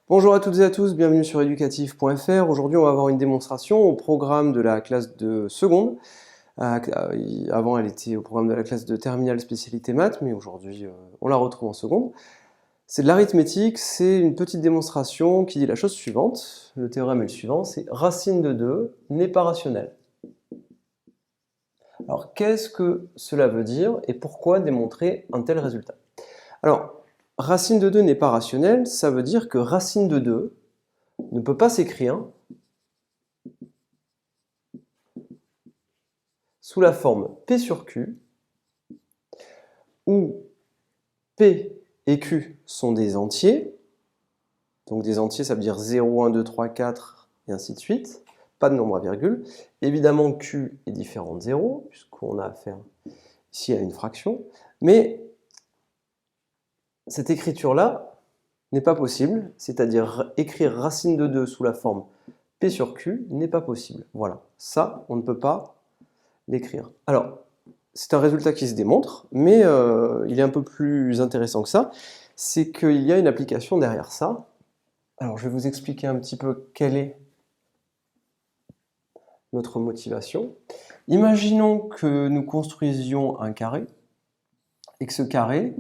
Bonjour à toutes et à tous, bienvenue sur educatif.fr. Aujourd'hui, on va avoir une démonstration au programme de la classe de seconde. Avant, elle était au programme de la classe de terminale spécialité maths, mais aujourd'hui, on la retrouve en seconde. C'est de l'arithmétique, c'est une petite démonstration qui dit la chose suivante. Le théorème est le suivant, c'est racine de 2 n'est pas rationnelle. Alors, qu'est-ce que cela veut dire et pourquoi démontrer un tel résultat? Alors, racine de 2 n'est pas rationnelle, ça veut dire que racine de 2 ne peut pas s'écrire sous la forme P sur Q, où P et Q sont des entiers. Donc des entiers, ça veut dire 0, 1, 2, 3, 4, et ainsi de suite. Pas de nombre à virgule. Évidemment, Q est différent de 0, puisqu'on a affaire ici à une fraction. Mais cette écriture-là n'est pas possible, c'est-à-dire écrire racine de 2 sous la forme P sur Q n'est pas possible. Voilà, ça, on ne peut pas l'écrire. Alors, c'est un résultat qui se démontre, mais il est un peu plus intéressant que ça. C'est qu'il y a une application derrière ça. Alors, je vais vous expliquer un petit peu quelle est notre motivation. Imaginons que nous construisions un carré, et que ce carré,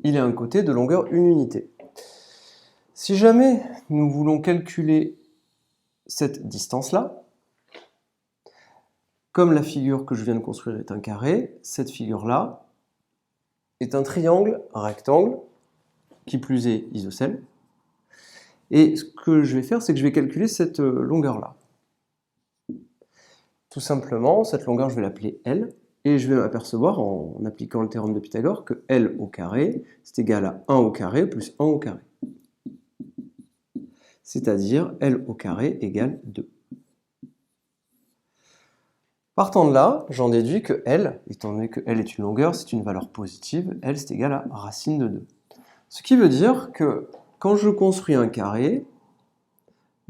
il a un côté de longueur 1 unité. Si jamais nous voulons calculer cette distance-là, comme la figure que je viens de construire est un carré, cette figure-là est un triangle rectangle, qui plus est isocèle. Et ce que je vais faire, c'est que je vais calculer cette longueur-là. Tout simplement, cette longueur, je vais l'appeler L, et je vais m'apercevoir, en appliquant le théorème de Pythagore, que L au carré, c'est égal à 1 au carré plus 1 au carré. C'est-à-dire L au carré égale 2. Partant de là, j'en déduis que L, étant donné que L est une longueur, c'est une valeur positive, L c'est égal à racine de 2. Ce qui veut dire que quand je construis un carré,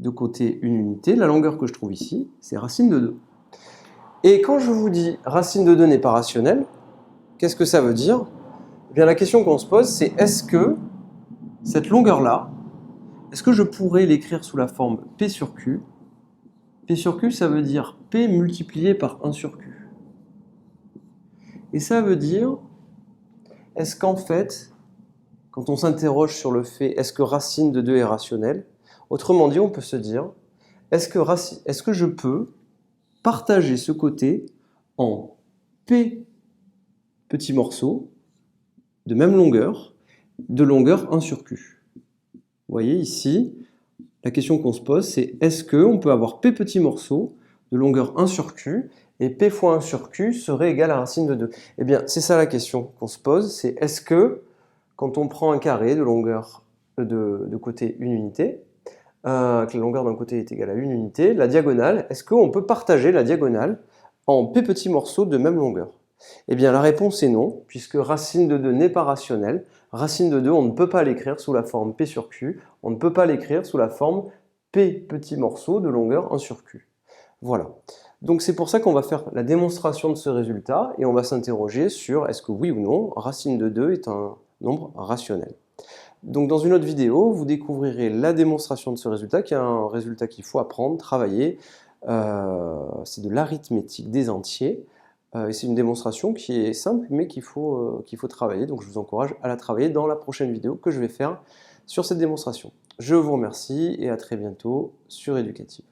de côté une unité, la longueur que je trouve ici, c'est racine de 2. Et quand je vous dis racine de 2 n'est pas rationnelle, qu'est-ce que ça veut dire? Eh bien, la question qu'on se pose, c'est est-ce que cette longueur-là, est-ce que je pourrais l'écrire sous la forme P sur Q? P sur Q, ça veut dire P multiplié par 1 sur Q. Et ça veut dire, est-ce qu'en fait, quand on s'interroge sur le fait, est-ce que racine de 2 est rationnelle? Autrement dit, on peut se dire, est-ce que je peux partager ce côté en P petits morceaux de même longueur, de longueur 1 sur Q. Vous voyez ici, la question qu'on se pose, c'est est-ce qu'on peut avoir P petits morceaux de longueur 1 sur Q, et P fois 1 sur Q serait égal à racine de 2? Eh bien, c'est ça la question qu'on se pose, c'est est-ce que, quand on prend un carré de longueur de côté 1 unité, que la longueur d'un côté est égale à 1 unité, la diagonale, est-ce qu'on peut partager la diagonale en P petits morceaux de même longueur? Eh bien, la réponse est non, puisque racine de 2 n'est pas rationnelle. Racine de 2, on ne peut pas l'écrire sous la forme P sur Q, on ne peut pas l'écrire sous la forme P petits morceaux de longueur 1 sur Q. Voilà. Donc c'est pour ça qu'on va faire la démonstration de ce résultat, et on va s'interroger sur est-ce que oui ou non, racine de 2 est un nombre rationnel. Donc dans une autre vidéo, vous découvrirez la démonstration de ce résultat, qui est un résultat qu'il faut apprendre, travailler. C'est de l'arithmétique des entiers. Et c'est une démonstration qui est simple, mais qu'il faut travailler. Donc je vous encourage à la travailler dans la prochaine vidéo que je vais faire sur cette démonstration. Je vous remercie et à très bientôt sur Educatif.